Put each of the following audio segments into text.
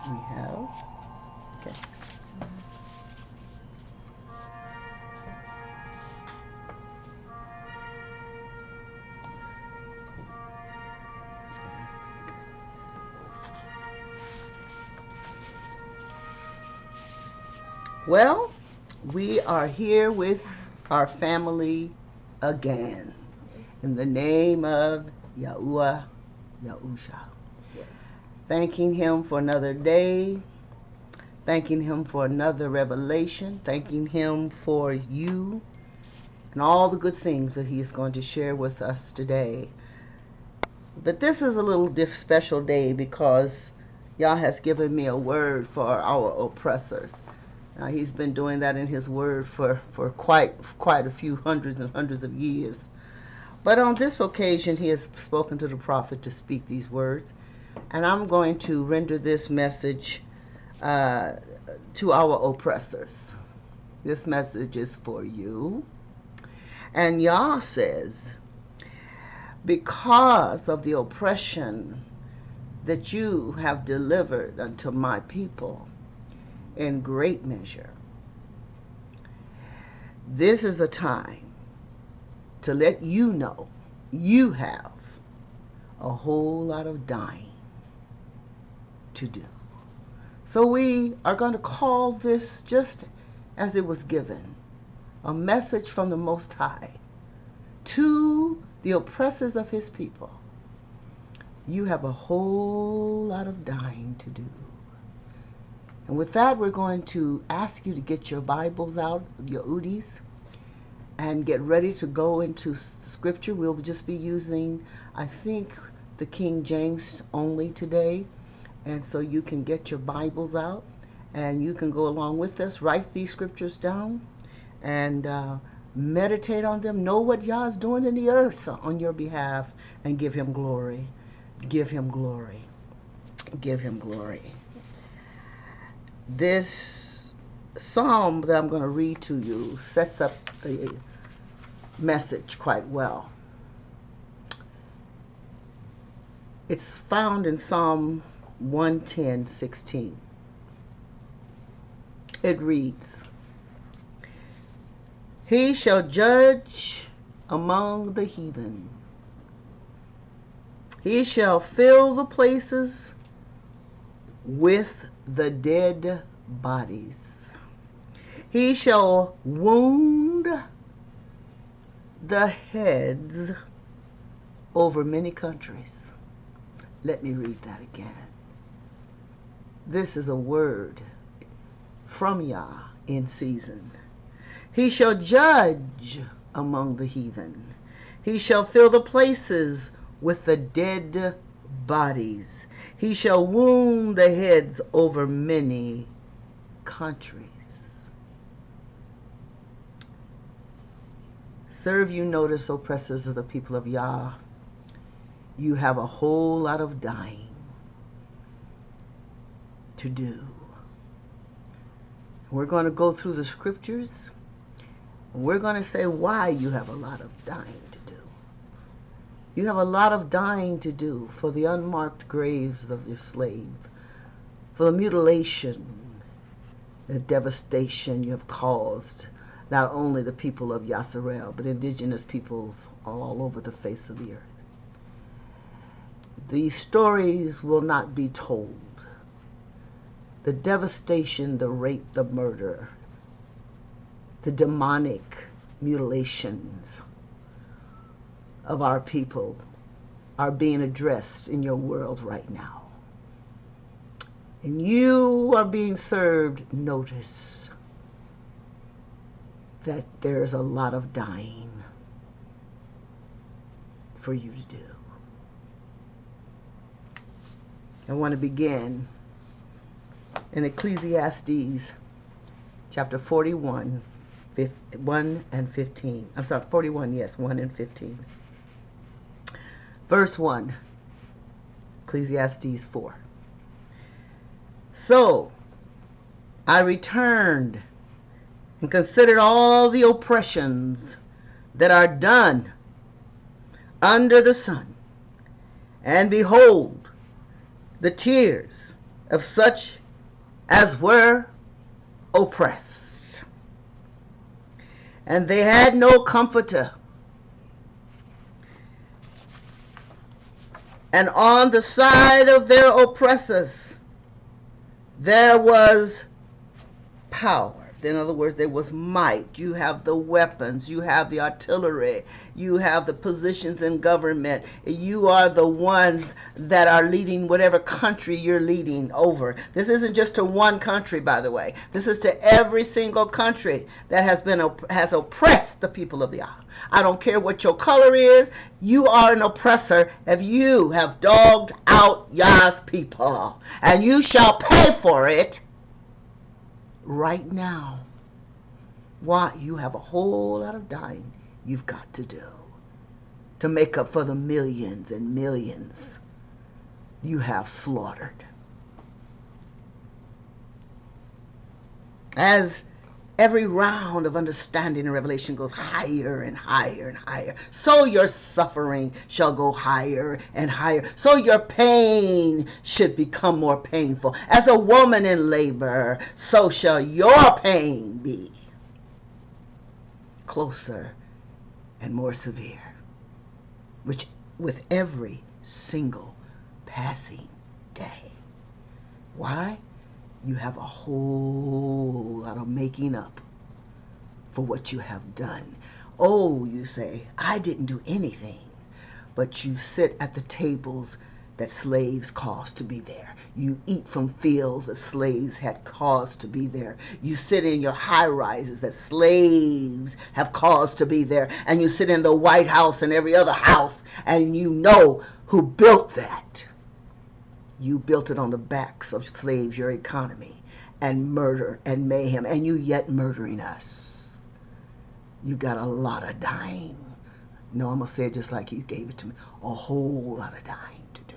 We have. Okay. Well, we are here with our family again. In the name of Yahuwah Yahusha. Yes. Thanking him for another day. Thanking him for another revelation. Thanking him for you and all the good things that he is going to share with us today. But this is a little special day because Yah has given me a word for our oppressors. Now, he's been doing that in his word for quite a few hundreds and hundreds of years. But on this occasion, he has spoken to the prophet to speak these words. And I'm going to render this message to our oppressors. This message is for you. And Yah says, because of the oppression that you have delivered unto my people in great measure, this is a time to let you know you have a whole lot of dying to do. So we are going to call this, just as it was given, a message from the Most High to the oppressors of his people. You have a whole lot of dying to do. And with that, we're going to ask you to get your Bibles out, your Udis, and get ready to go into Scripture. We'll just be using, I think, the King James only today. And so you can get your Bibles out, and you can go along with us, write these scriptures down, and meditate on them. Know what Yah is doing in the earth on your behalf, and give him glory. Give him glory. Give him glory. This psalm that I'm going to read to you sets up the message quite well. It's found in Psalm 110:16. It reads, he shall judge among the heathen. He shall fill the places with the dead bodies. He shall wound the heads over many countries. Let me read that again. This is a word from Yah in season. He shall judge among the heathen. He shall fill the places with the dead bodies. He shall wound the heads over many countries. Serve you notice, oppressors of the people of Yah, you have a whole lot of dying to do. We're going to go through the scriptures, and we're going to say why you have a lot of dying to do. You have a lot of dying to do for the unmarked graves of your slave, for the mutilation, the devastation you have caused not only the people of Yasharel, but indigenous peoples all over the face of the earth. These stories will not be told. The devastation, the rape, the murder, the demonic mutilations of our people are being addressed in your world right now. And you are being served notice that there's a lot of dying for you to do. I want to begin in Ecclesiastes chapter 41, 1 and 15. I'm sorry, 41, yes, 1 and 15. Verse 1, Ecclesiastes 4. So I returned and considered all the oppressions that are done under the sun, and behold, the tears of such as were oppressed. And they had no comforter. And on the side of their oppressors, there was power. In other words, there was might. You have the weapons, you have the artillery, you have the positions in government. You are the ones that are leading whatever country you're leading over. This isn't just to one country, by the way. This is to every single country that has oppressed the people of the earth. I don't care what your color is. You are an oppressor if you have dogged out Yah's people, and you shall pay for it right now. Why? You have a whole lot of dying you've got to do to make up for the millions and millions you have slaughtered. As every round of understanding and revelation goes higher and higher and higher, so your suffering shall go higher and higher. So your pain should become more painful. As a woman in labor, so shall your pain be closer and more severe, which with every single passing day. Why? You have a whole lot of making up for what you have done. Oh, you say, I didn't do anything. But you sit at the tables that slaves caused to be there. You eat from fields that slaves had caused to be there. You sit in your high rises that slaves have caused to be there. And you sit in the White House and every other house, and you know who built that. You built it on the backs of slaves, your economy, and murder and mayhem, and you yet murdering us. You got a lot of dying. No, I'm going to say it just like he gave it to me. A whole lot of dying to do.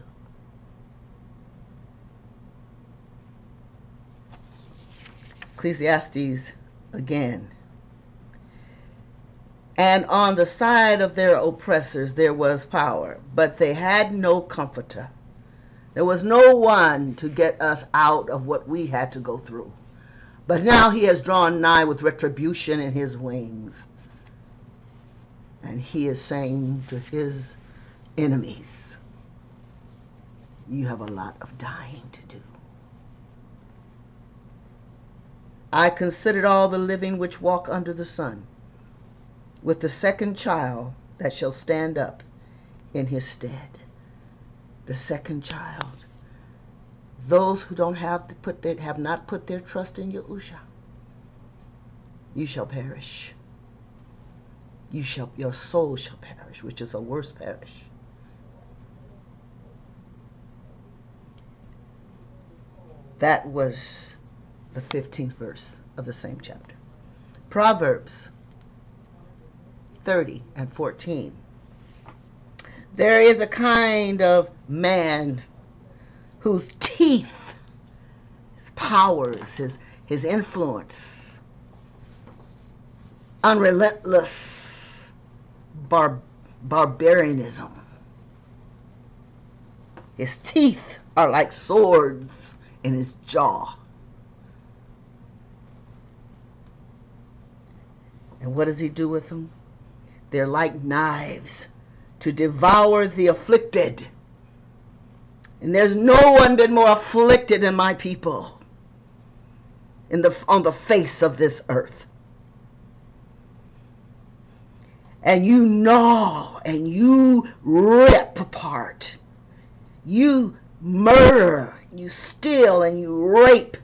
Ecclesiastes again. And on the side of their oppressors there was power, but they had no comforter. There was no one to get us out of what we had to go through. But now he has drawn nigh with retribution in his wings. And he is saying to his enemies, you have a lot of dying to do. I considered all the living which walk under the sun, with the second child that shall stand up in his stead. The second child, those who don't have not put their trust in Yahusha, you shall perish. Your soul shall perish, which is a worse perish. That was the 15th verse of the same chapter. Proverbs 30 and 14. There is a kind of man whose teeth, his powers, his influence, unrelentless barbarianism. His teeth are like swords in his jaw. And what does he do with them? They're like knives to devour the afflicted. And there's no one been more afflicted than my people on the face of this earth. And you gnaw and you rip apart. You murder, you steal, and you rape,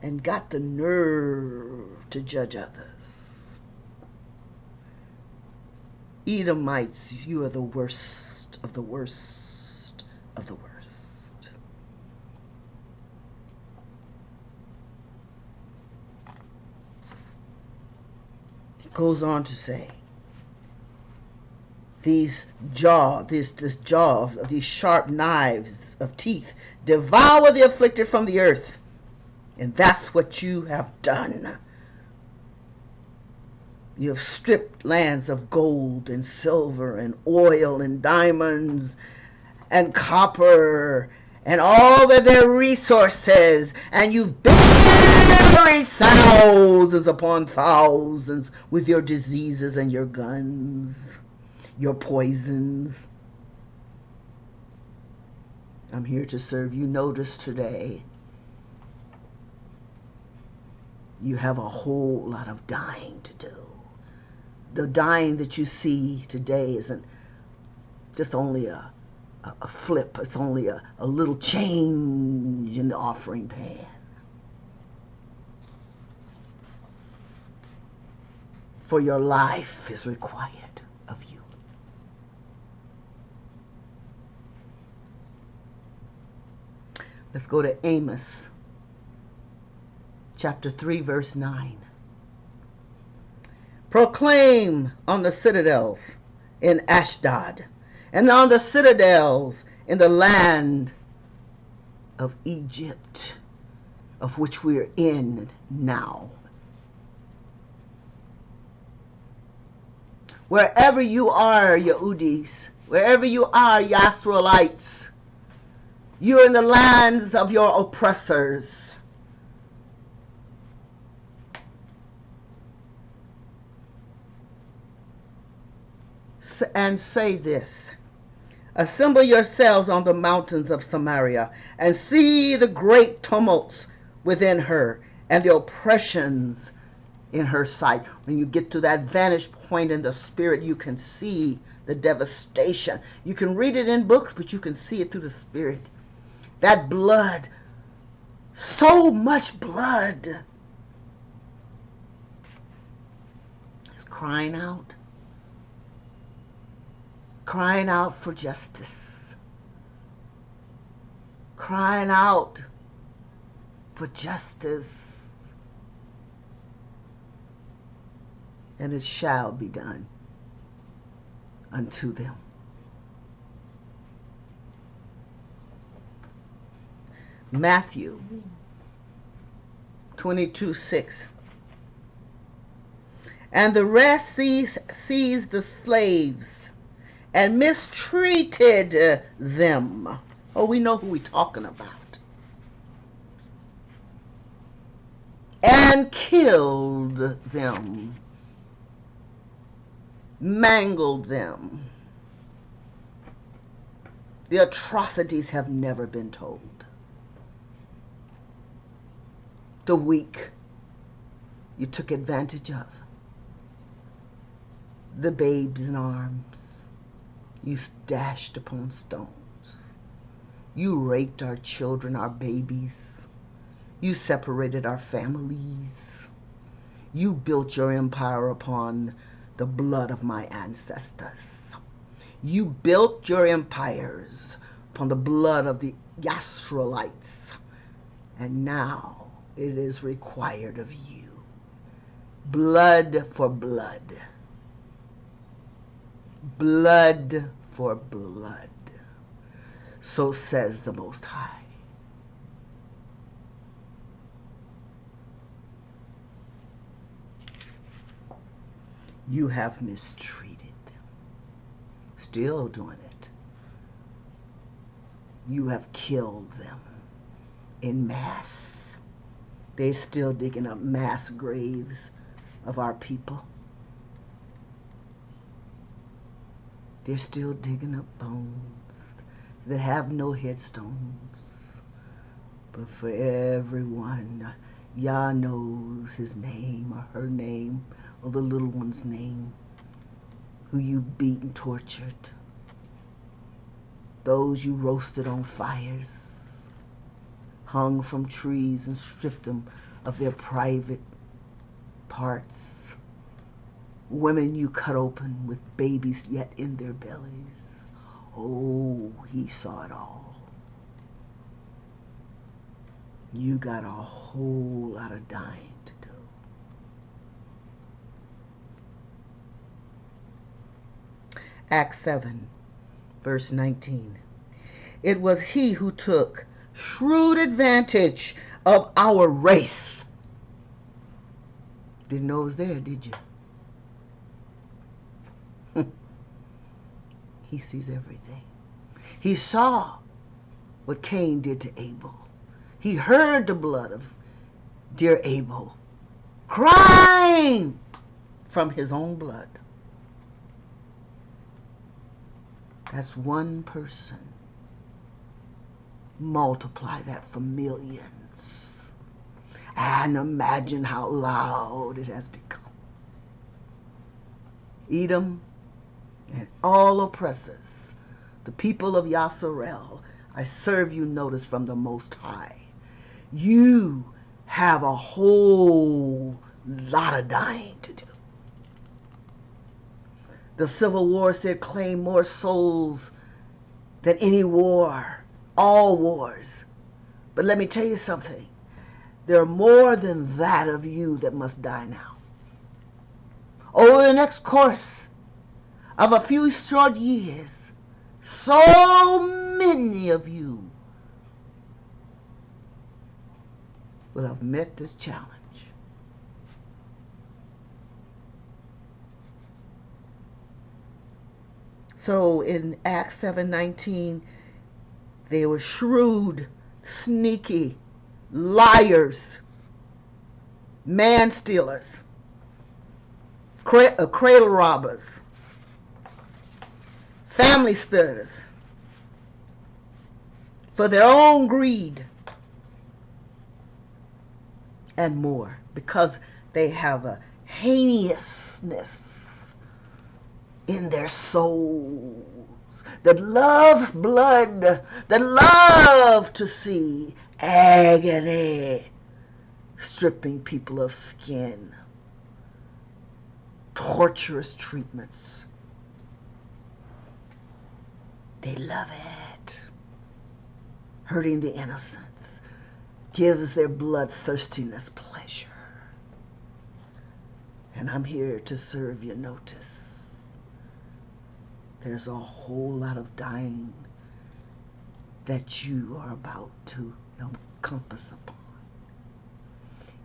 and got the nerve to judge others. Edomites, you are the worst of the worst of the worst. He goes on to say, these sharp knives of teeth devour the afflicted from the earth. And that's what you have done. You have stripped lands of gold and silver and oil and diamonds and copper and all of their resources, and you've buried thousands upon thousands with your diseases and your guns, your poisons. I'm here to serve you notice today. You have a whole lot of dying to do. The dying that you see today isn't just only a flip. It's only a little change in the offering pan. For your life is required of you. Let's go to Amos chapter 3, verse 9. Proclaim on the citadels in Ashdod, and on the citadels in the land of Egypt, of which we are in now. Wherever you are, Yehudis, wherever you are, Yisraelites, you're in the lands of your oppressors. And say this: assemble yourselves on the mountains of Samaria, and see the great tumults within her, and the oppressions in her sight. When you get to that vantage point in the spirit, you can see the devastation. You can read it in books, but you can see it through the spirit. That blood, so much blood, is crying out for justice, crying out for justice, and it shall be done unto them. Matthew 22:6. And the rest seized the slaves and mistreated them. Oh, we know who we're talking about. And killed them, mangled them. The atrocities have never been told. The weak you took advantage of. The babes in arms you dashed upon stones. You raped our children, our babies. You separated our families. You built your empire upon the blood of my ancestors. You built your empires upon the blood of the Yisraelites. And now it is required of you. Blood for blood. Blood for blood. So says the Most High. You have mistreated them. Still doing it. You have killed them in mass. They're still digging up mass graves of our people. They're still digging up bones that have no headstones. But for everyone, Yah knows his name or her name or the little one's name who you beat and tortured. Those you roasted on fires, hung from trees and stripped them of their private parts. Women you cut open with babies yet in their bellies. Oh, he saw it all. You got a whole lot of dying to do. Acts 7, verse 19. It was he who took shrewd advantage of our race. Didn't know it was there, did you? He sees everything. He saw what Cain did to Abel. He heard the blood of dear Abel crying from his own blood. That's one person. Multiply that for millions. And imagine how loud it has become. Edom and all oppressors, the people of Yasharel, I serve you notice from the Most High. You have a whole lot of dying to do. The Civil War said claim more souls than any war, all wars. But let me tell you something. There are more than that of you that must die now. Over the next course of a few short years, so many of you will have met this challenge. So in Acts 7:19, they were shrewd, sneaky, liars, man stealers, cradle robbers, family splitters, for their own greed, and more, because they have a heinousness in their souls that loves blood, that love to see agony, stripping people of skin, torturous treatments. They love it. Hurting the innocents gives their bloodthirstiness pleasure. And I'm here to serve you notice. There's a whole lot of dying that you are about to encompass upon.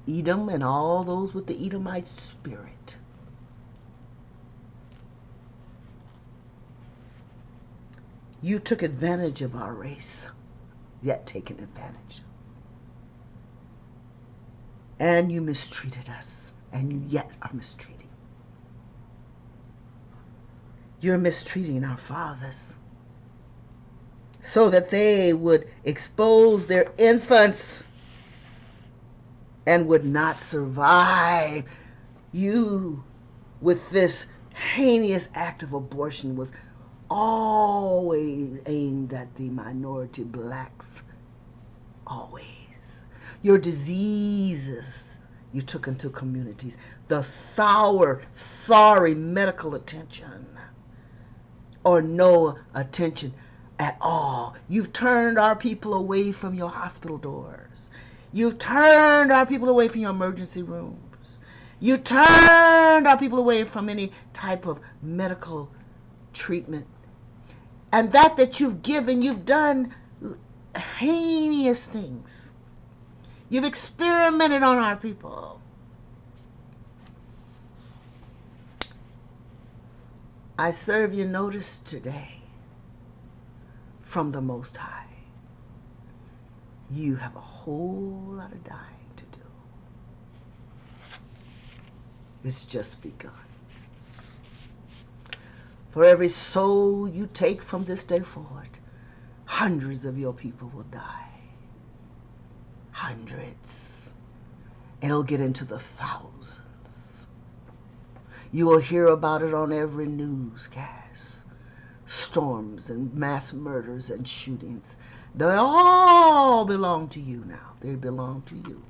Edom and all those with the Edomite spirit. You took advantage of our race, yet taken advantage. And you mistreated us, and you yet are mistreating. You're mistreating our fathers so that they would expose their infants and would not survive. You, with this heinous act of abortion, was always aimed at the minority blacks. Always. Your diseases you took into communities. The sour, sorry medical attention. Or no attention at all. You've turned our people away from your hospital doors. You've turned our people away from your emergency rooms. You turned our people away from any type of medical treatment. And that you've given, you've done heinous things. You've experimented on our people. I serve you notice today from the Most High. You have a whole lot of dying to do. It's just begun. For every soul you take from this day forward, hundreds of your people will die. Hundreds. It'll get into the thousands. You will hear about it on every newscast. Storms and mass murders and shootings. They all belong to you now. They belong to you.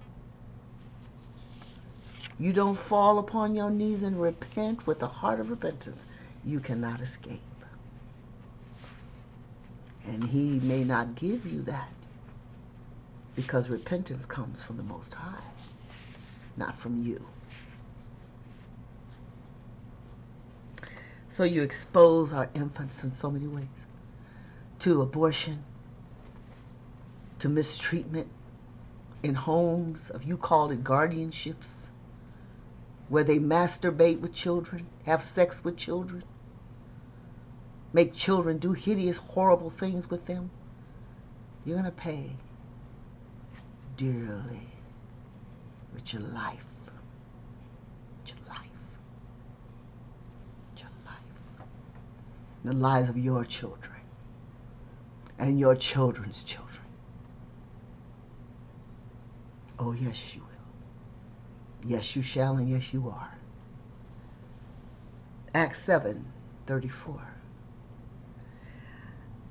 You don't fall upon your knees and repent with a heart of repentance, you cannot escape. And he may not give you that because repentance comes from the Most High, not from you. So you expose our infants in so many ways to abortion, to mistreatment in homes of, you called it guardianships, where they masturbate with children, have sex with children, make children do hideous, horrible things with them. You're going to pay dearly with your life. With your life. With your life. The lives of your children and your children's children. Oh, yes, you will. Yes, you shall, and yes, you are. Acts 7:34.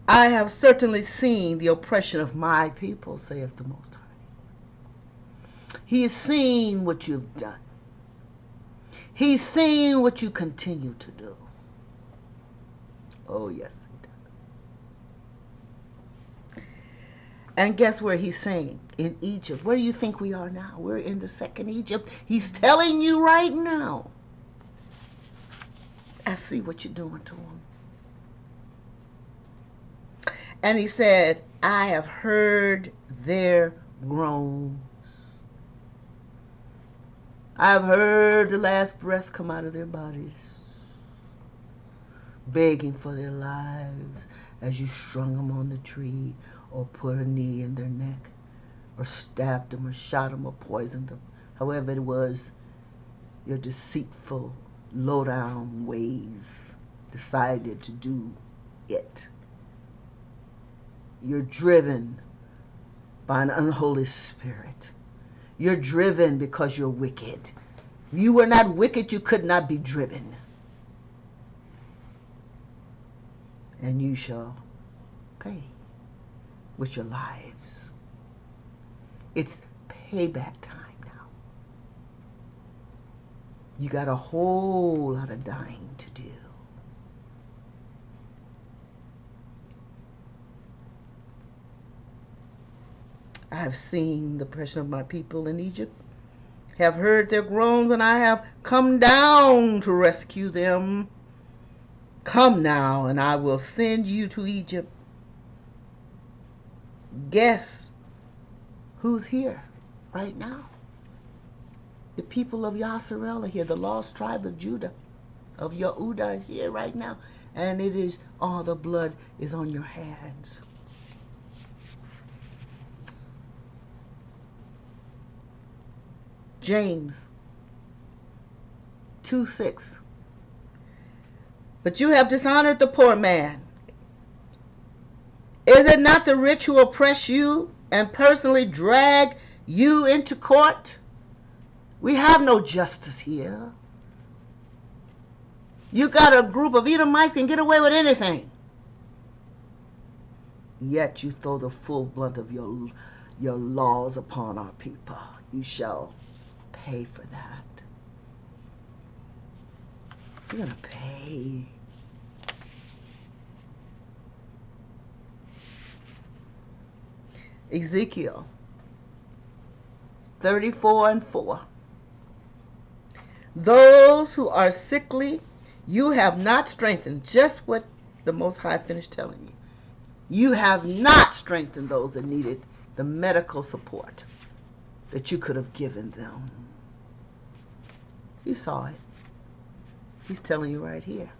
I have certainly seen the oppression of my people, saith the Most High. He's seen what you've done. He's seen what you continue to do. Oh, yes, he does. And guess where he's saying? In Egypt. Where do you think we are now? We're in the second Egypt. He's telling you right now. I see what you're doing to him. And he said, I have heard their groans. I have heard the last breath come out of their bodies, begging for their lives as you strung them on the tree or put a knee in their neck or stabbed them or shot them or poisoned them. However it was, your deceitful, low-down ways decided to do it. You're driven by an unholy spirit. You're driven because you're wicked. If you were not wicked, you could not be driven. And you shall pay with your lives. It's payback time now. You got a whole lot of dying to do. I have seen the oppression of my people in Egypt, have heard their groans, and I have come down to rescue them. Come now, and I will send you to Egypt. Guess who's here right now? The people of Yasharel are here, the lost tribe of Judah, of Yehudah, are here right now. And it is, all the blood is on your hands. James 2:6. But you have dishonored the poor man. Is it not the rich who oppress you and personally drag you into court? We have no justice here. You got a group of Edomites can get away with anything. Yet you throw the full blunt of your laws upon our people. You shall pay for that. You're going to pay. Ezekiel 34:4. Those who are sickly, you have not strengthened. Just what the Most High finished telling you. You have not strengthened those that needed the medical support that you could have given them. He saw it. He's telling you right here.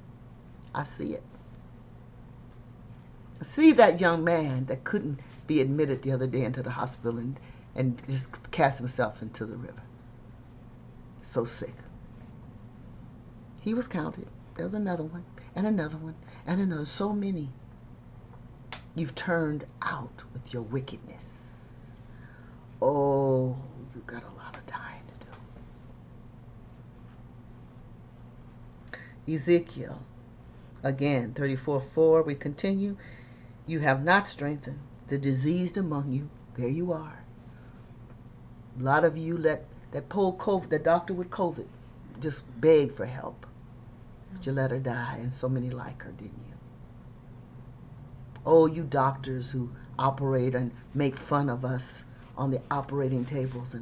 I see it. I see that young man that couldn't be admitted the other day into the hospital and just cast himself into the river. So sick. He was counted. There was another one, and another one, and another. So many. You've turned out with your wickedness. Oh, you got a lot of dying to do. Ezekiel, again, 34:4. We continue. You have not strengthened the diseased among you. There you are. A lot of you let that poor COVID, the doctor with COVID, just beg for help. But you let her die, and so many like her, didn't you? Oh, you doctors who operate and make fun of us on the operating tables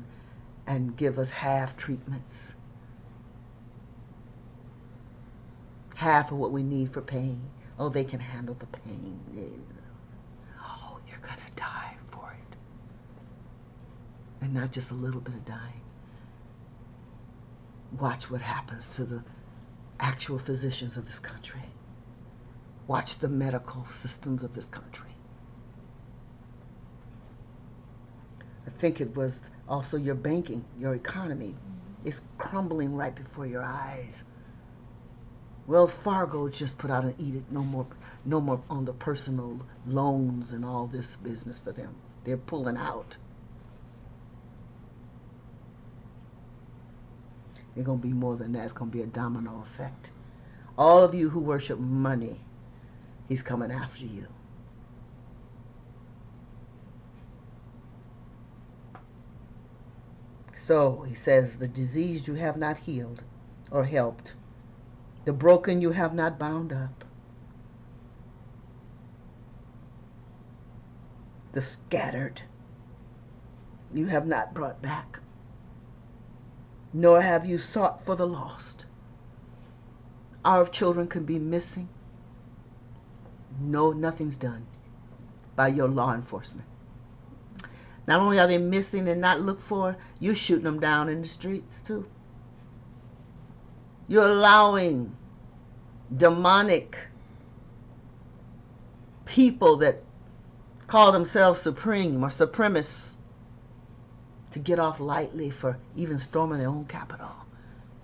and give us half treatments. Half of what we need for pain. Oh, they can handle the pain. Oh, you're going to die for it. And not just a little bit of dying. Watch what happens to the actual physicians of this country. Watch the medical systems of this country. think it was also your banking, your economy. It's crumbling right before your eyes. Wells Fargo just put out an edict, no more on the personal loans and all this business for them. They're pulling out. It's going to be more than that. It's going to be a domino effect. All of you who worship money, he's coming after you. So he says, the diseased you have not healed or helped. The broken you have not bound up. The scattered you have not brought back. Nor have you sought for the lost. Our children can be missing. No, nothing's done by your law enforcement. Not only are they missing and not looked for, you're shooting them down in the streets too. You're allowing demonic people that call themselves supreme or supremacists to get off lightly for even storming their own capital.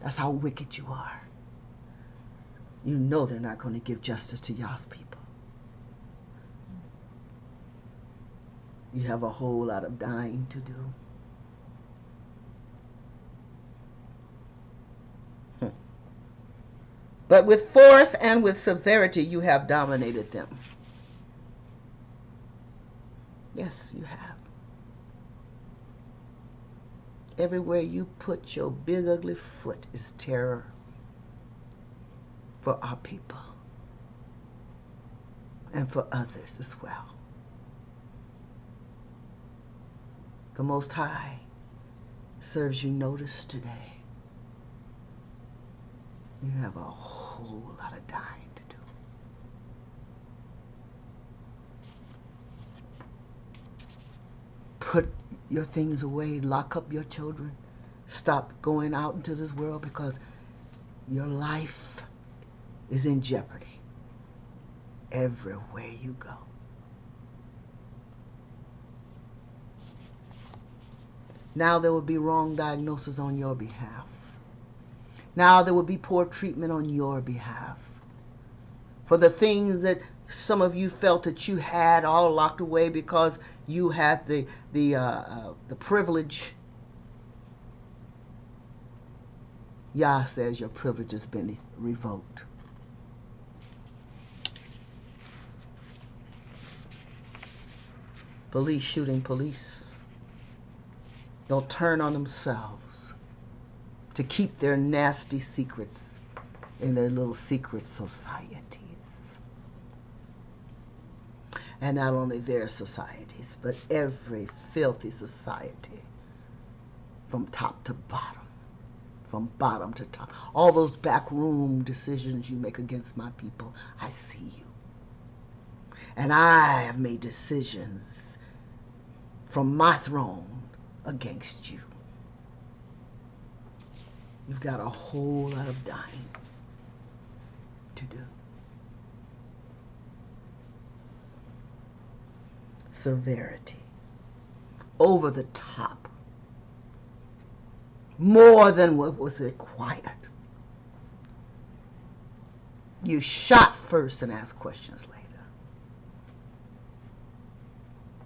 That's how wicked you are. You know they're not going to give justice to y'all's people. You have a whole lot of dying to do. But with force and with severity you have dominated them. Yes, you have. Everywhere you put your big ugly foot is terror for our people and for others as well. The Most High serves you notice today. You have a whole lot of dying to do. Put your things away, lock up your children, stop going out into this world because your life is in jeopardy everywhere you go. Now there will be wrong diagnosis on your behalf. Now there will be poor treatment on your behalf. For the things that some of you felt that you had all locked away because you had the privilege. Yah says your privilege has been revoked. Police shooting police. They'll turn on themselves to keep their nasty secrets in their little secret societies. And not only their societies, but every filthy society from top to bottom, from bottom to top. All those backroom decisions you make against my people, I see you. And I have made decisions from my throne against you. You've got a whole lot of dying to do. Severity. Over the top. More than what was required. You shot first and asked questions later.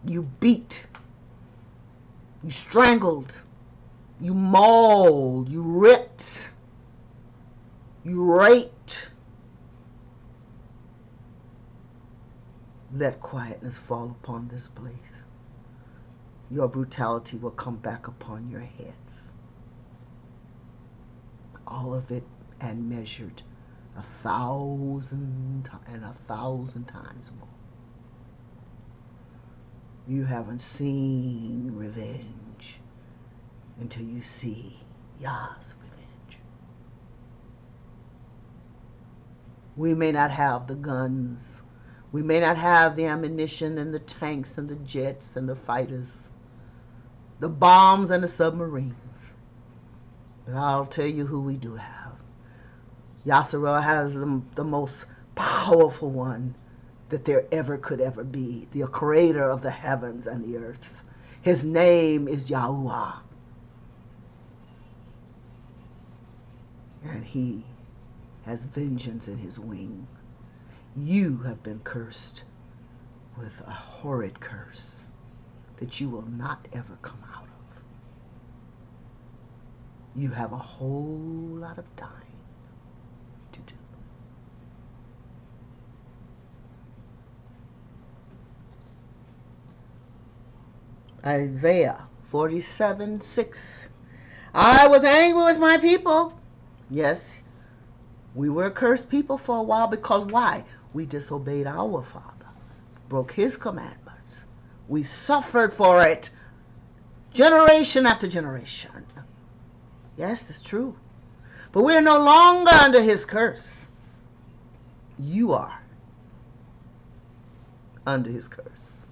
You beat. You strangled, you mauled, you ripped, you raped. Let quietness fall upon this place. Your brutality will come back upon your heads. All of it and measured 1,000 and 1,000 times more. You haven't seen revenge until you see Yah's revenge. We may not have the guns. We may not have the ammunition and the tanks and the jets and the fighters, the bombs and the submarines. But I'll tell you who we do have. Yasserel has the most powerful one that there ever could ever be, the creator of the heavens and the earth. His name is Yahuwah. And he has vengeance in his wing. You have been cursed with a horrid curse that you will not ever come out of. You have a whole lot of dying to do. Isaiah 47:6. I was angry with my people. Yes, we were a cursed people for a while because why? We disobeyed our Father, broke his commandments. We suffered for it generation after generation. Yes, it's true. But we are no longer under his curse. You are under his curse.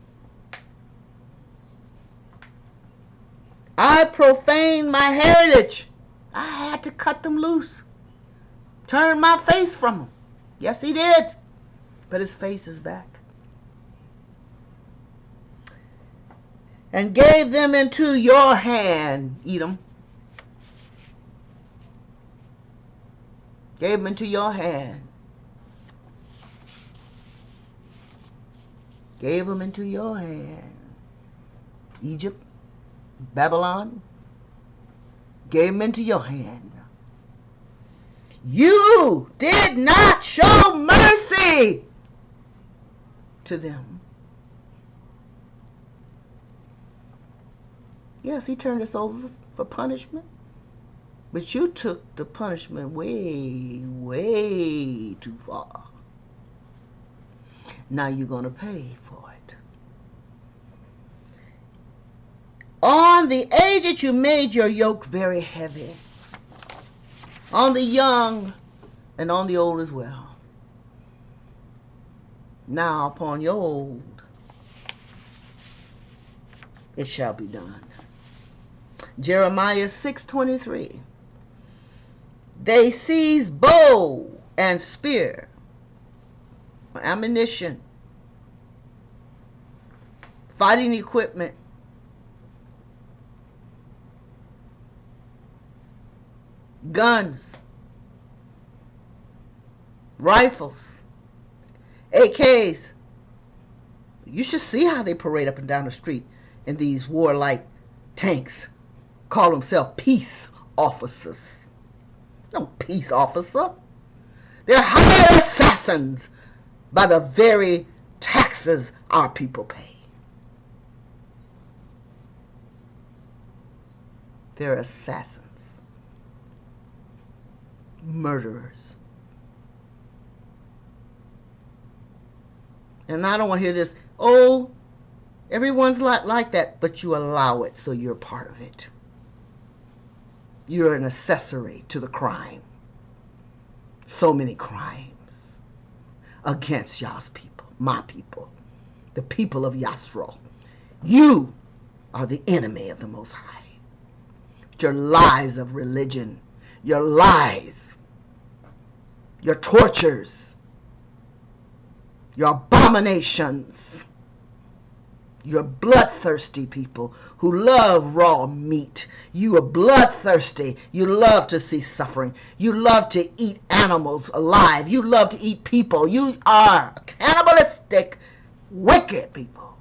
I profaned my heritage. I had to cut them loose. Turn my face from them. Yes, he did. But his face is back. And gave them into your hand, Edom. Gave them into your hand. Gave them into your hand. Egypt, Babylon, gave them into your hand. You did not show mercy to them. Yes, he turned us over for punishment. But you took the punishment way, way too far. Now you're going to pay for it. On the aged you made your yoke very heavy. On the young and on the old as well. Now upon your old it shall be done. Jeremiah 6:23. They seized bow and spear, ammunition, fighting equipment, guns, rifles, AKs. You should see how they parade up and down the street in these warlike tanks. Call themselves peace officers. No peace officer. They're hired assassins by the very taxes our people pay. They're assassins. Murderers. And I don't want to hear this, oh, everyone's like that, but you allow it, so you're part of it. You're an accessory to the crime. So many crimes against Yah's people, my people, the people of Yasro. You are the enemy of the Most High. Your lies of religion, your lies, your tortures, your abominations, your bloodthirsty people who love raw meat. You are bloodthirsty. You love to see suffering. You love to eat animals alive. You love to eat people. You are cannibalistic, wicked people.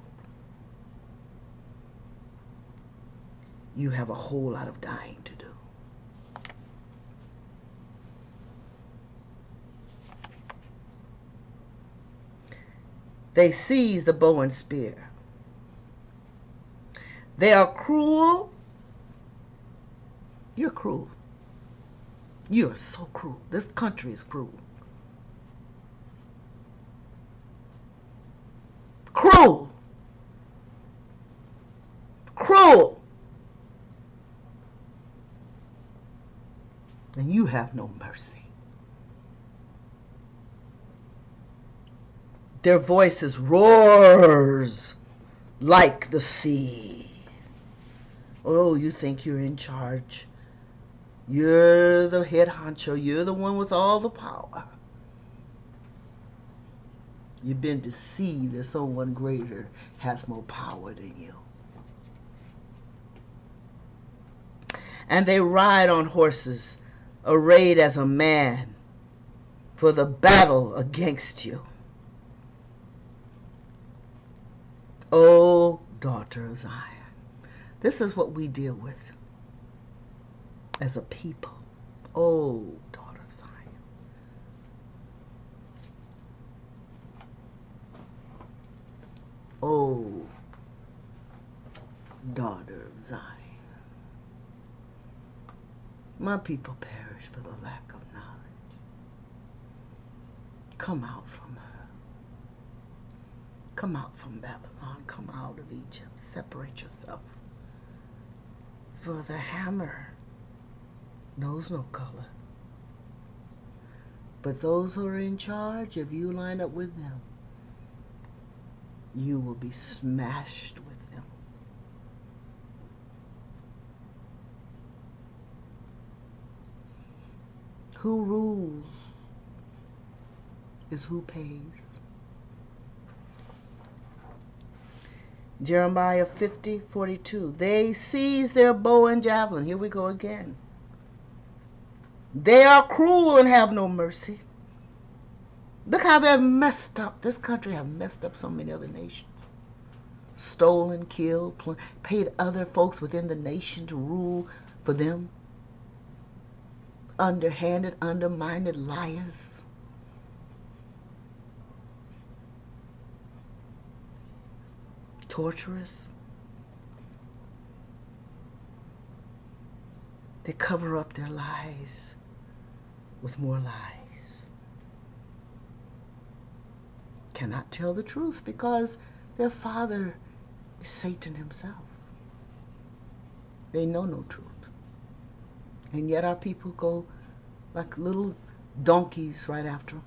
You have a whole lot of dying to do. They seize the bow and spear. They are cruel. You're cruel. You are so cruel. This country is cruel. Cruel. Cruel. And you have no mercy. Their voices roars like the sea. Oh, you think you're in charge. You're the head honcho. You're the one with all the power. You've been deceived that someone greater has more power than you. and they ride on horses, arrayed as a man for the battle against you. O daughter of Zion. This is what we deal with as a people. O daughter of Zion. O daughter of Zion. My people perish for the lack of knowledge. Come out from her. Come out from Babylon. Come out of Egypt. Separate yourself. For the hammer knows no color. But those who are in charge, if you line up with them, you will be smashed with them. Who rules is who pays. Jeremiah 50:42. They seize their bow and javelin. Here we go again. They are cruel and have no mercy. Look how they've messed up. This country have messed up so many other nations. Stolen, killed, paid other folks within the nation to rule for them. Underhanded, undermined liars. Torturous. They cover up their lies with more lies. Cannot tell the truth because their father is Satan himself. They know no truth. And yet our people go like little donkeys right after them.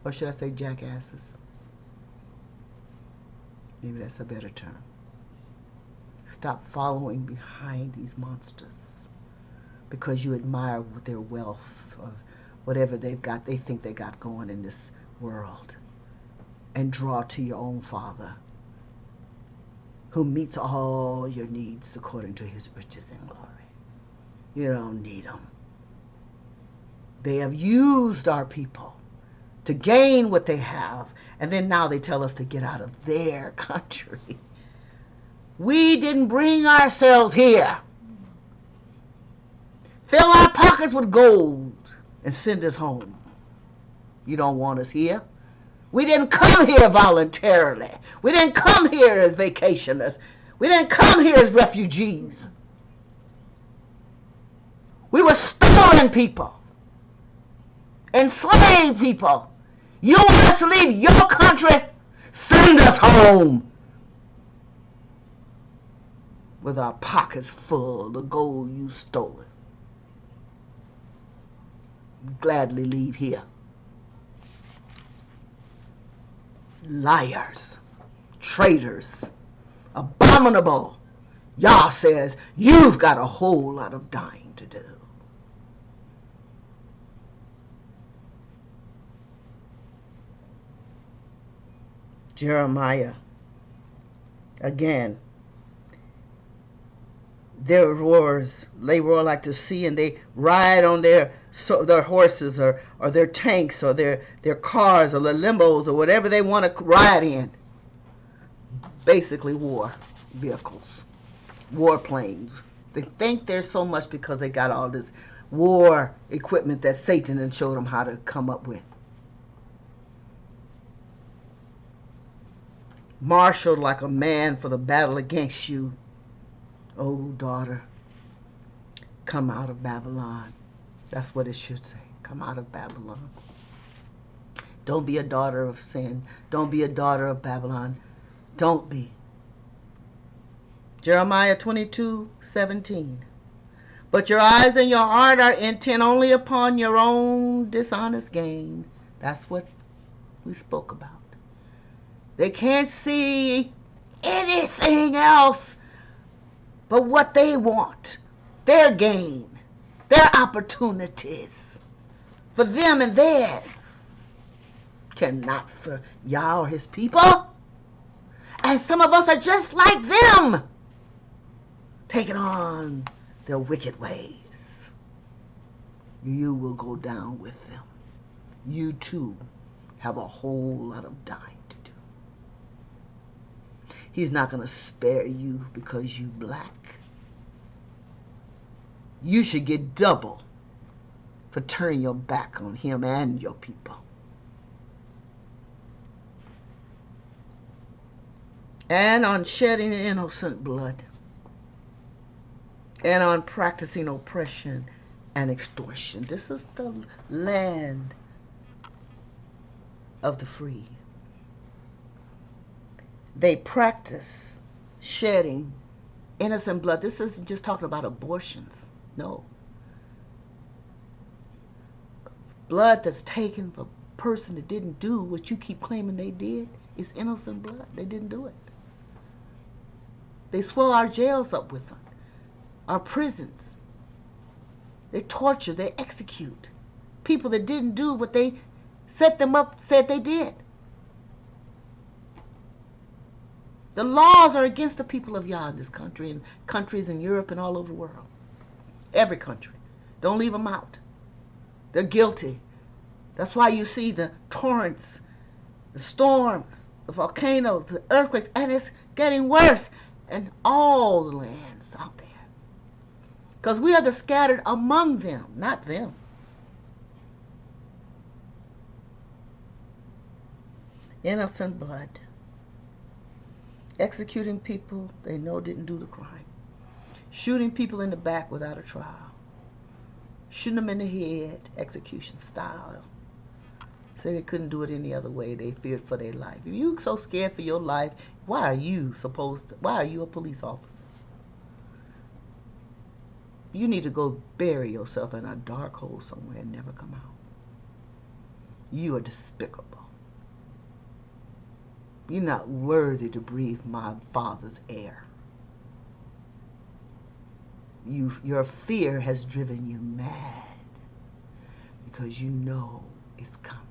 Or should I say jackasses? Maybe that's a better term. Stop following behind these monsters because you admire their wealth or whatever they've got, they think they got going in this world. And draw to your own Father who meets all your needs according to his riches and glory. You don't need them. They have used our people to gain what they have, and then now they tell us to get out of their country. We didn't bring ourselves here. Fill our pockets with gold and send us home. You don't want us here. We didn't come here voluntarily. We didn't come here as vacationers. We didn't come here as refugees. We were stolen people. Enslaved people. You want us to leave your country? Send us home. With our pockets full of the gold you stolen. Gladly leave here. Liars, traitors, abominable. Yah says you've got a whole lot of dying to do. Jeremiah, again, their roars, they roar like the sea, and they ride on their horses or their tanks or their cars or their limos or whatever they want to ride in. Basically war vehicles, warplanes. They think they're so much because they got all this war equipment that Satan and showed them how to come up with. Marshaled like a man for the battle against you. Oh, daughter, come out of Babylon. That's what it should say. Come out of Babylon. Don't be a daughter of sin. Don't be a daughter of Babylon. Don't be. Jeremiah 22:17. But your eyes and your heart are intent only upon your own dishonest gain. That's what we spoke about. They can't see anything else but what they want, their gain, their opportunities for them and theirs. Cannot for Yah or his people. And some of us are just like them. taking on their wicked ways, you will go down with them. You too have a whole lot of dying to do. He's not going to spare you because you black. You should get double for turning your back on him and your people. And on shedding innocent blood. And on practicing oppression and extortion. This is the land of the free. They practice shedding innocent blood. This isn't just talking about abortions. No. Blood that's taken from a person that didn't do what you keep claiming they did is innocent blood. They didn't do it. They swell our jails up with them, our prisons. They torture, they execute people that didn't do what they set them up, said they did. The laws are against the people of Yah in this country and countries in Europe and all over the world. Every country. Don't leave them out. They're guilty. That's why you see the torrents, the storms, the volcanoes, the earthquakes, and it's getting worse in all the lands out there. Because we are the scattered among them, not them. Innocent blood. Executing people they know didn't do the crime. Shooting people in the back without a trial. Shooting them in the head, execution style. Say they couldn't do it any other way. They feared for their life. If you're so scared for your life, why are you a police officer? You need to go bury yourself in a dark hole somewhere and never come out. You are despicable. You're not worthy to breathe my Father's air. Your fear has driven you mad because you know it's coming.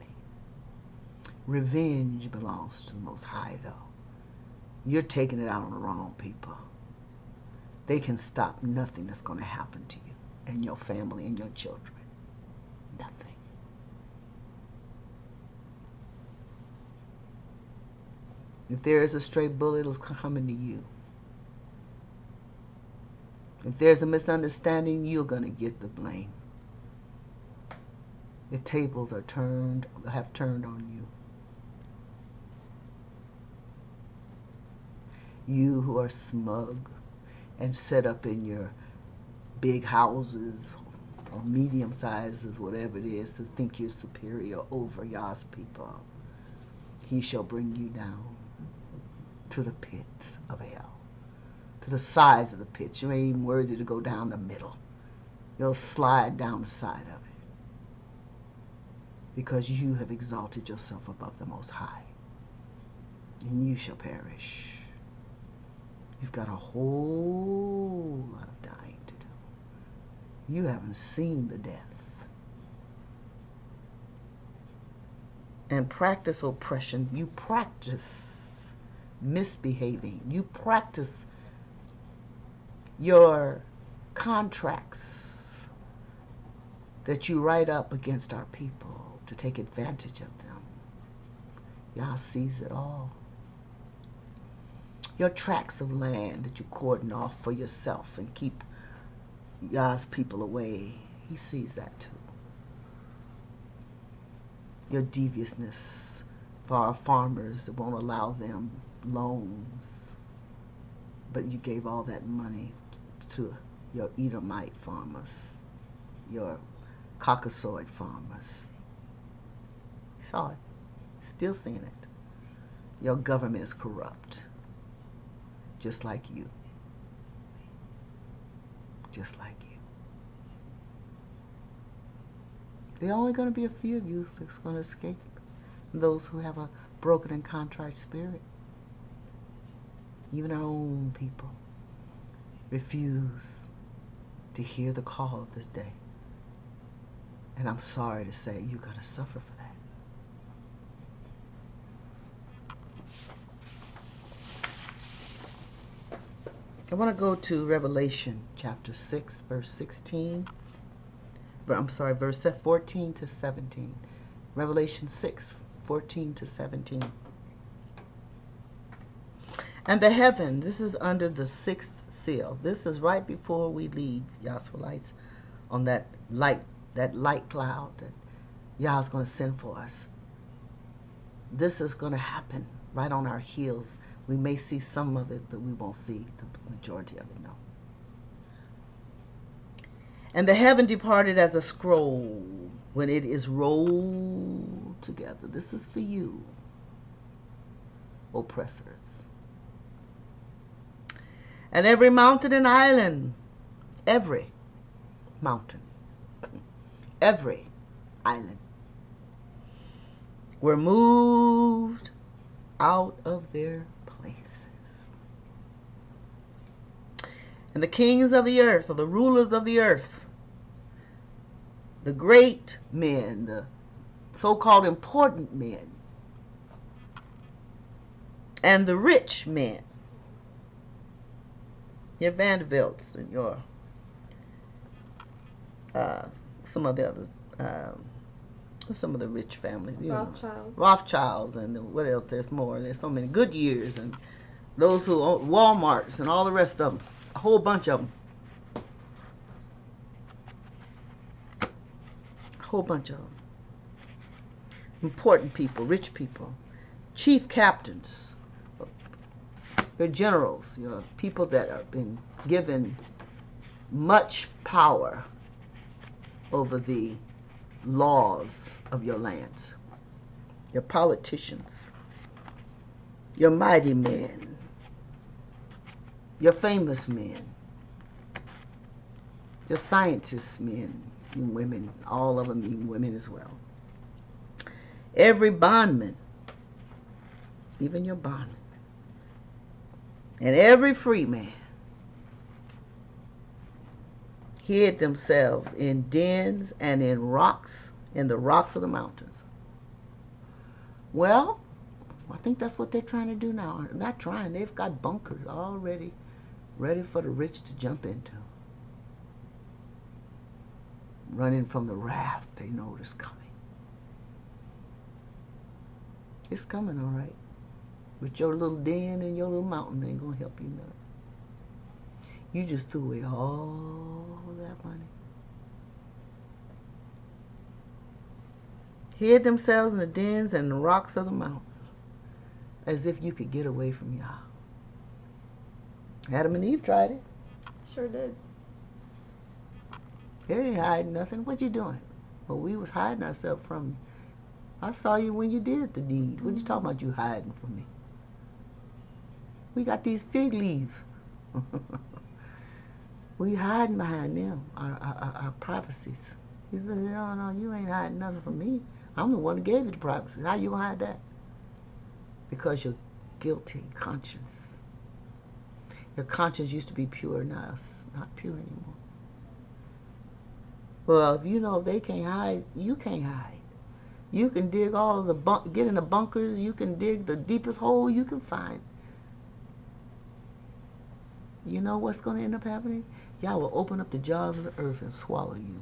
Revenge belongs to the Most High, though. You're taking it out on the wrong people. They can stop nothing that's going to happen to you and your family and your children. Nothing. If there is a stray bullet, it'll come into you. If there's a misunderstanding, you're going to get the blame. The tables have turned on you. You who are smug and set up in your big houses or medium sizes, whatever it is, to think you're superior over Yah's people, he shall bring you down to the pits of hell, to the sides of the pits. You ain't even worthy to go down the middle. You'll slide down the side of it because you have exalted yourself above the Most High, and you shall perish. You've got a whole lot of dying to do. You haven't seen the death. And practice oppression. You practice misbehaving. You practice your contracts that you write up against our people to take advantage of them. Yah sees it all. Your tracts of land that you cordon off for yourself and keep Yah's people away, he sees that too. Your deviousness for our farmers that won't allow them loans, but you gave all that money to your Edomite farmers, your Caucasoid farmers. Saw it. Still seeing it. Your government is corrupt. Just like you. Just like you. There are only going to be a few of you that's going to escape. Those who have a broken and contrite spirit. Even our own people refuse to hear the call of this day. And I'm sorry to say, you're going to suffer for that. I want to go to Revelation chapter 6, verse 16. I'm sorry, verse 14 to 17. Revelation 6, 14 to 17. And the heaven, this is under the sixth seal. This is right before we leave Yahswalites on that light cloud that Yah's going to send for us. This is going to happen right on our heels. We may see some of it, but we won't see the majority of it, no. And the heaven departed as a scroll when it is rolled together. This is for you, oppressors. And every mountain and island, every mountain, every island were moved out of their places. And the kings of the earth, or the rulers of the earth, the great men, the so-called important men, and the rich men, your Vanderbilts and your some of the other some of the rich families, you know, Rothschilds and what else? There's more. There's so many. Goodyears and those who own Walmarts and all the rest of them. A whole bunch of them. A whole bunch of them. Important people, rich people, chief captains, your generals, your people that have been given much power over the laws of your lands, your politicians, your mighty men, your famous men, your scientists men and women, all of them mean women as well. Every bondman, even your bondsman, and every free man hid themselves in dens and in rocks, in the rocks of the mountains. Well, I think that's what they're trying to do now. They're not trying. They've got bunkers already ready for the rich to jump into. Running from the wrath they know is coming. It's coming, all right. But your little den and your little mountain ain't going to help you none. You just threw away all that money. Hid themselves in the dens and the rocks of the mountains, as if you could get away from Yah. Adam and Eve tried it. Sure did. They ain't hiding nothing. What you doing? Well, we was hiding ourselves from you. I saw you when you did the deed. What you talking about you hiding from me? We got these fig leaves. We hiding behind them, our privacies. He said, no, you ain't hiding nothing from me. I'm the one who gave you the privacy. How you gonna hide that? Because your guilty conscience. Your conscience used to be pure, now it's not pure anymore. Well, if you know they can't hide, you can't hide. You can dig all the get in the bunkers. You can dig the deepest hole you can find. You know what's going to end up happening? Yah will open up the jaws of the earth and swallow you.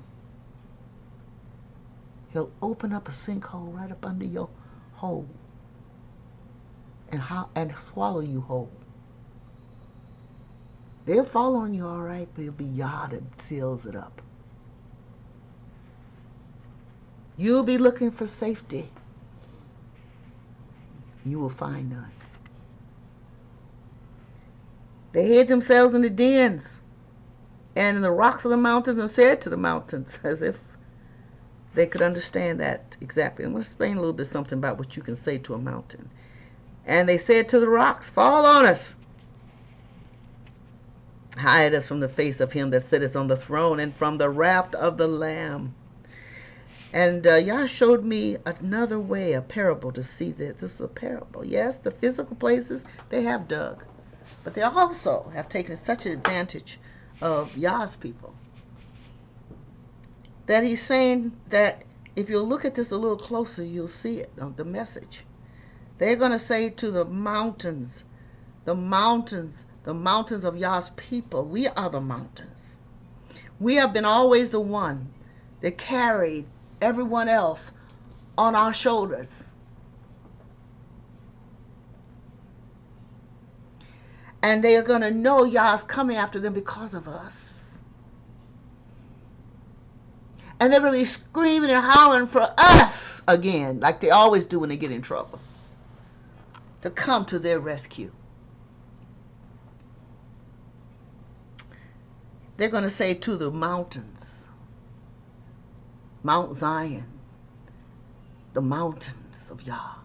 He'll open up a sinkhole right up under your hole and swallow you whole. They'll fall on you all right, but it'll be Yah that seals it up. You'll be looking for safety. You will find none. They hid themselves in the dens and in the rocks of the mountains and said to the mountains, as if they could understand that exactly. I'm going to explain a little bit something about what you can say to a mountain. And they said to the rocks, fall on us. Hide us from the face of him that sitteth on the throne and from the wrath of the Lamb. And Yah showed me another way, a parable, to see this. This is a parable. Yes, the physical places, they have dug. But they also have taken such advantage of Yah's people that he's saying that if you look at this a little closer, you'll see it, the message. They're going to say to the mountains, The mountains of Yah's people. We are the mountains. We have been always the one that carried everyone else on our shoulders. And they are going to know Yah's coming after them because of us. And they're going to be screaming and hollering for us again, like they always do when they get in trouble, to come to their rescue. They're going to say to the mountains, Mount Zion, the mountains of Yah.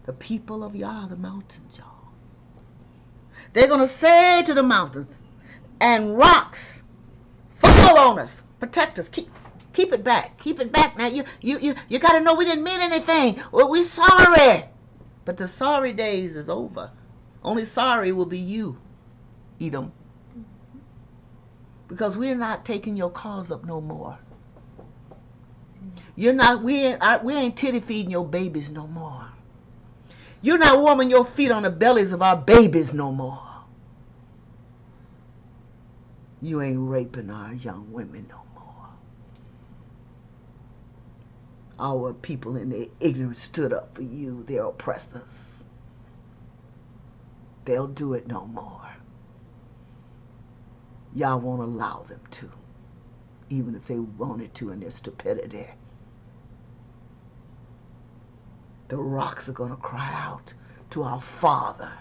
The people of Yah, the mountains, y'all. They're going to say to the mountains and rocks, fall on us, protect us, keep it back. Keep it back now. You got to know we didn't mean anything. Well, we're sorry. But the sorry days is over. Only sorry will be you, Edom. Because we're not taking your cause up no more. We ain't titty feeding your babies no more. You're not warming your feet on the bellies of our babies no more. You ain't raping our young women no more. Our people in their ignorance stood up for you, their oppressors. They'll do it no more. Y'all won't allow them to, even if they wanted to in their stupidity. The rocks are going to cry out to our Father.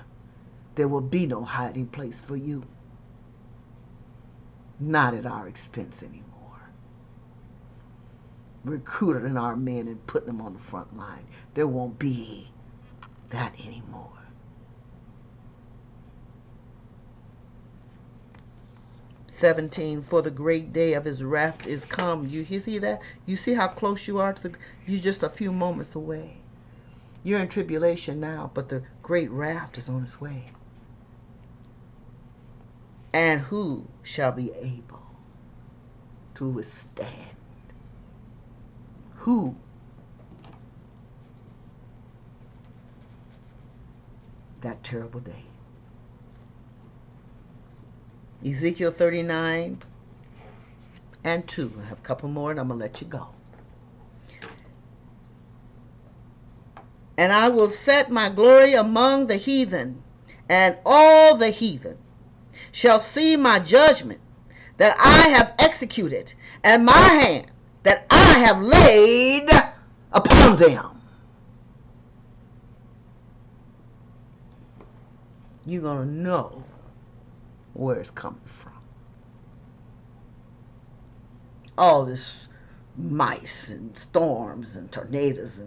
There will be no hiding place for you. Not at our expense anymore. Recruiting our men and putting them on the front line. There won't be that anymore. For the great day of his wrath is come. You see that? You see how close you are to you're just a few moments away. You're in tribulation now, but the great wrath is on its way. And who shall be able to withstand? Who? That terrible day. Ezekiel 39 and 2. I have a couple more and I'm going to let you go. And I will set my glory among the heathen, and all the heathen shall see my judgment that I have executed, and my hand that I have laid upon them. You're going to know where it's coming from. All this mice and storms and tornadoes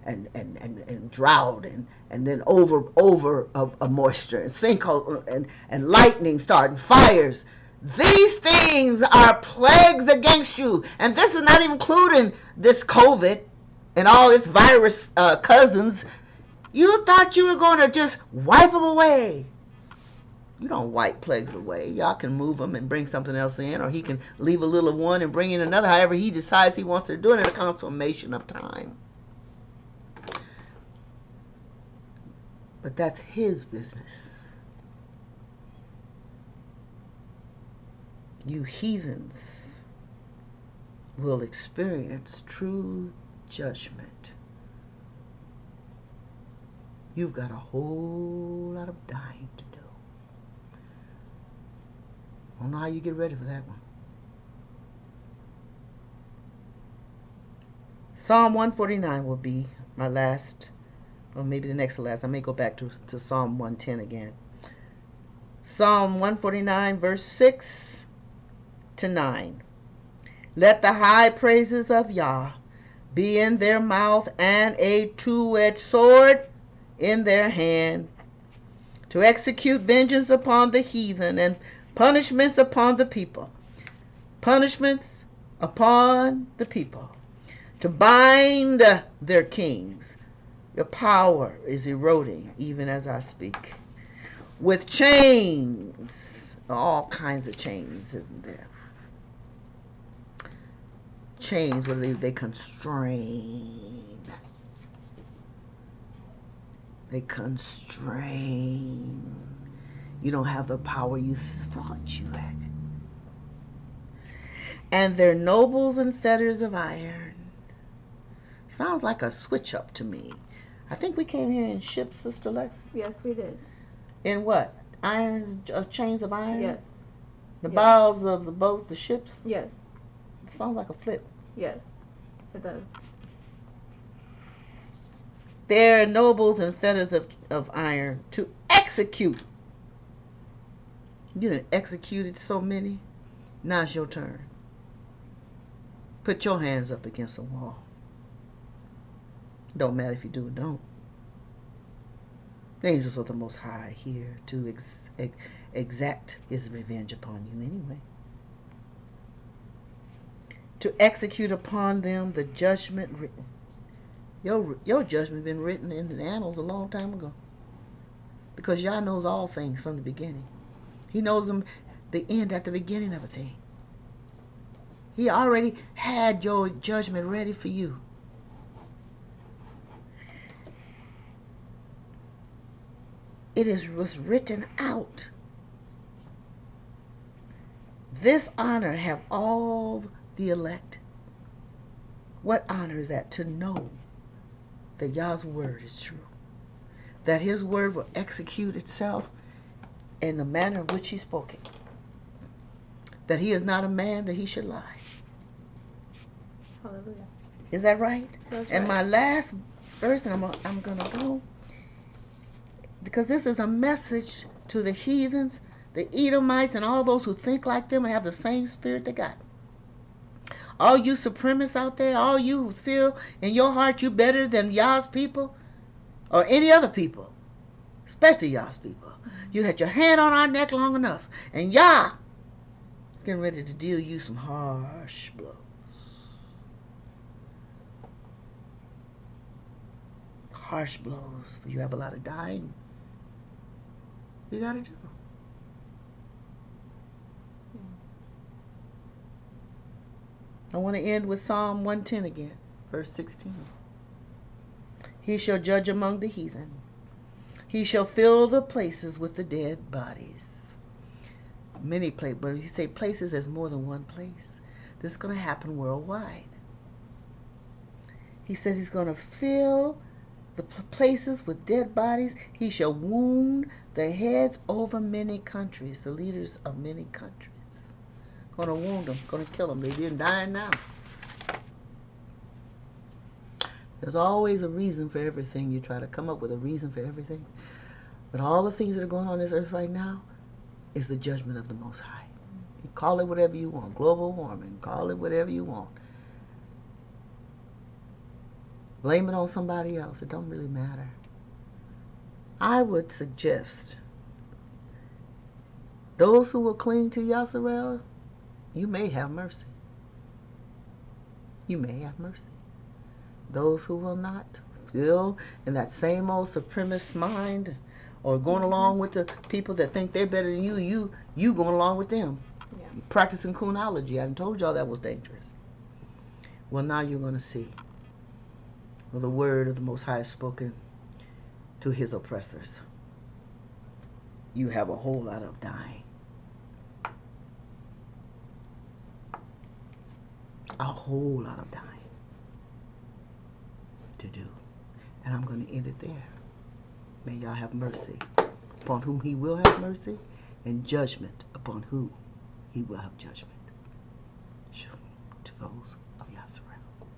and drought and then over a moisture and sinkhole and lightning starting fires. These things are plagues against you. And this is not even including this COVID and all its virus cousins. You thought you were going to just wipe them away. You don't wipe plagues away. Y'all can move them and bring something else in, or he can leave a little of one and bring in another, however he decides he wants to do it in a consummation of time. But that's his business. You heathens will experience true judgment. You've got a whole lot of dying to do. I don't know how you get ready for that one. Psalm 149 will be my last, or maybe the next to last. I may go back to Psalm 110 again. Psalm 149, verse 6 to 9. Let the high praises of Yah be in their mouth, and a two-edged sword in their hand, to execute vengeance upon the heathen and punishments upon the people. Punishments upon the people. To bind their kings. Your power is eroding even as I speak. With chains. All kinds of chains in there. Chains where they constrain. They constrain You don't have the power you thought you had. And their nobles in fetters of iron. Sounds like a switch up to me. I think we came here in ships, Sister Lex. Yes, we did. In what? Irons, chains of iron? Yes. The Yes. bows of the boats, the ships? Yes. It sounds like a flip. Yes, it does. Their nobles in fetters of iron to execute. You done executed so many. Now it's your turn. Put your hands up against a wall. Don't matter if you do or don't. The angels of the Most High here to exact his revenge upon you anyway. To execute upon them the judgment written. Your judgment been written in the annals a long time ago. Because Yah knows all things from the beginning. He knows them the end at the beginning of a thing. He already had your judgment ready for you. It was written out. This honor have all the elect. What honor is that? To know that Yah's word is true. That his word will execute itself in the manner in which he spoke it. That he is not a man that he should lie. Hallelujah. Is that right? That's And right. my last verse, and I'm going to go, because this is a message to the heathens, the Edomites, and all those who think like them and have the same spirit they got. All you supremacists out there, all you who feel in your heart you better than Yah's people or any other people, especially Yah's people. You had your hand on our neck long enough, and Yah is getting ready to deal you some harsh blows. Harsh blows, for you have a lot of dying you got to do. I want to end with Psalm 110 again, verse 16. He shall judge among the heathen. He shall fill the places with the dead bodies. Many places, but if you say places, there's more than one place. This is going to happen worldwide. He says he's going to fill the places with dead bodies. He shall wound the heads over many countries, the leaders of many countries. Going to wound them, going to kill them. They've been dying now. There's always a reason for everything. You try to come up with a reason for everything. But all the things that are going on this earth right now is the judgment of the Most High. You call it whatever you want. Global warming. Call it whatever you want. Blame it on somebody else. It don't really matter. I would suggest those who will cling to Yasserel, you may have mercy. You may have mercy. Those who will not, still in that same old supremacist mind, or going along with the people that think they're better than you going along with them. Yeah. Practicing coonology. I told y'all that was dangerous. Well, now you're going to see. Well, the word of the Most High is spoken to his oppressors. You have a whole lot of dying. A whole lot of dying to do. And I'm going to end it there. May y'all have mercy upon whom he will have mercy, and judgment upon whom he will have judgment.